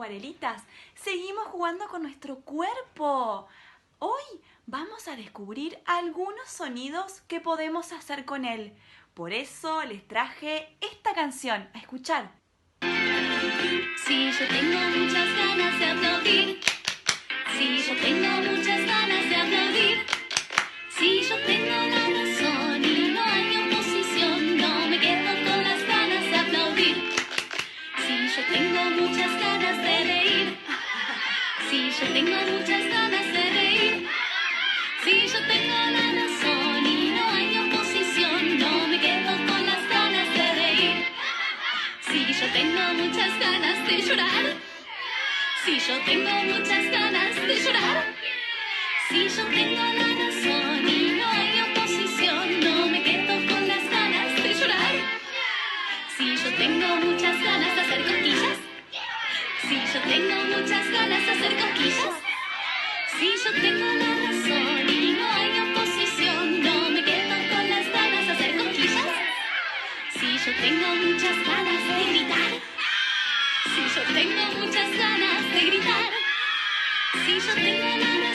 acuarelitas, seguimos jugando con nuestro cuerpo. Hoy vamos a descubrir algunos sonidos que podemos hacer con él. Por eso les traje esta canción, a escuchar. Si yo tengo muchas ganas de aplaudir, si yo tengo muchas ganas de aplaudir, si yo tengo la razón y no hay oposición, no me quedo con las ganas de aplaudir. Si yo tengo muchas ganas de reír, si yo tengo muchas ganas de reír, si yo tengo la razón y no hay oposición, no me quedo con las ganas de reír. Si yo tengo muchas ganas de llorar, si yo tengo muchas ganas de llorar, si yo tengo la razón y no hay oposición, no me quedo con las ganas de llorar. Si yo tengo muchas ganas de hacer cosquillas, si yo tengo muchas ganas de hacer cosquillas, si yo tengo la razón y no hay oposición, no me quedo con las ganas de hacer cosquillas. Si yo tengo muchas ganas de gritar, si yo tengo muchas ganas de gritar, si yo tengo la